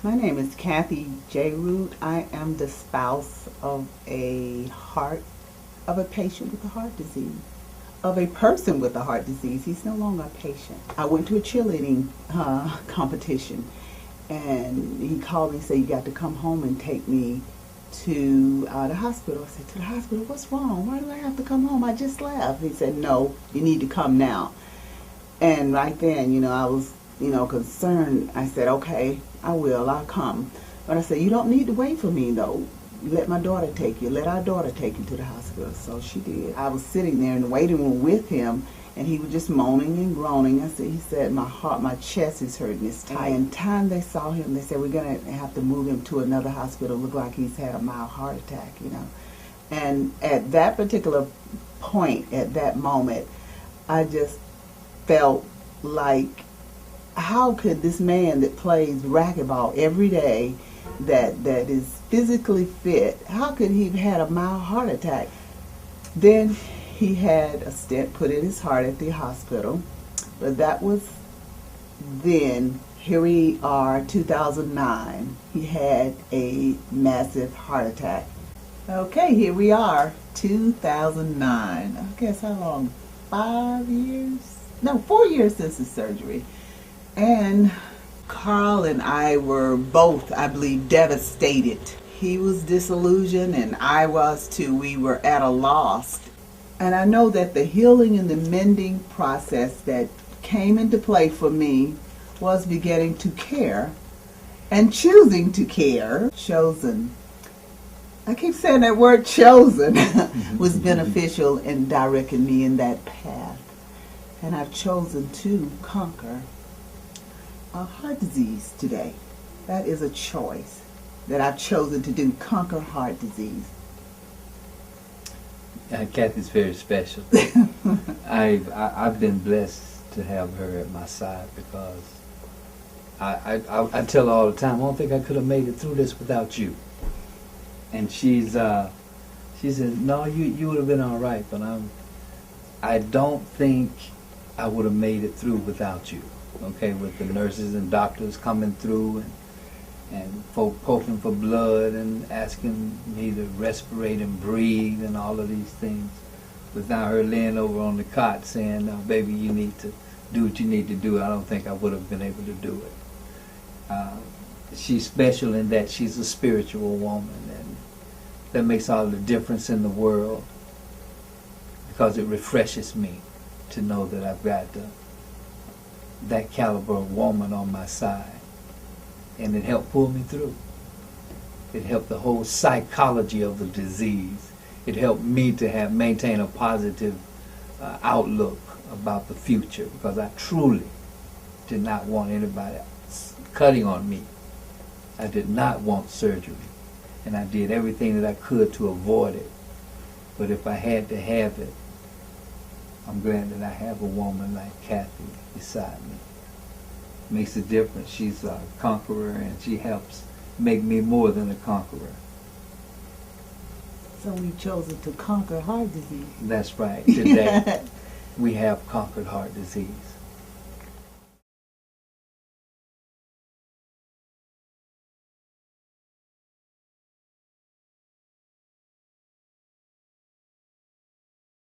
My name is Kathy J. Routh. I am the spouse of a patient with a heart disease. Of a person with a heart disease. He's no longer a patient. I went to a cheerleading competition, and he called me and said, "You got to come home and take me to the hospital." I said, "To the hospital? What's wrong? Why do I have to come home? I just left." He said, "No, you need to come now." And right then, I was, concerned. I said, "Okay, I will. I'll come." But I said, "You don't need to wait for me, though. Let my daughter take you. Let our daughter take you to the hospital." So she did. I was sitting there in the waiting room with him, and he was just moaning and groaning. He said, my chest is hurting. It's tight. And time they saw him, they said, "We're going to have to move him to another hospital. Look like he's had a mild heart attack. And at that particular point, at that moment, I just felt like, how could this man that plays racquetball every day, that is physically fit, how could he have had a mild heart attack? Then he had a stent put in his heart at the hospital, but that was then. Here we are, 2009. He had a massive heart attack. Okay, here we are, 2009. I guess how long? 5 years? No, 4 years since the surgery. And Carl and I were both, I believe, devastated. He was disillusioned and I was too. We were at a loss. And I know that the healing and the mending process that came into play for me was beginning to care and choosing to care. Chosen. I keep saying that word, chosen, was beneficial in directing me in that path. And I've chosen to conquer heart disease today. That is a choice that I've chosen to do, conquer heart disease. Kathy's very special. I've been blessed to have her at my side, because I tell her all the time, "I don't think I could have made it through this without you." And she says, "No, you would have been all right, but I don't think I would have made it through without you." Okay, with the nurses and doctors coming through and folk poking for blood and asking me to respirate and breathe and all of these things, without her laying over on the cot saying, "No, baby, you need to do what you need to do," I don't think I would have been able to do it. She's special in that she's a spiritual woman, and that makes all the difference in the world, because it refreshes me to know that I've got that caliber of woman on my side, and it helped pull me through. It helped the whole psychology of the disease. It helped me to maintain a positive outlook about the future, because I truly did not want anybody cutting on me. I did not want surgery, and I did everything that I could to avoid it. But if I had to have it, I'm glad that I have a woman like Kathy beside me. Makes a difference. She's a conqueror, and she helps make me more than a conqueror. So we've chosen to conquer heart disease. That's right. Today we have conquered heart disease.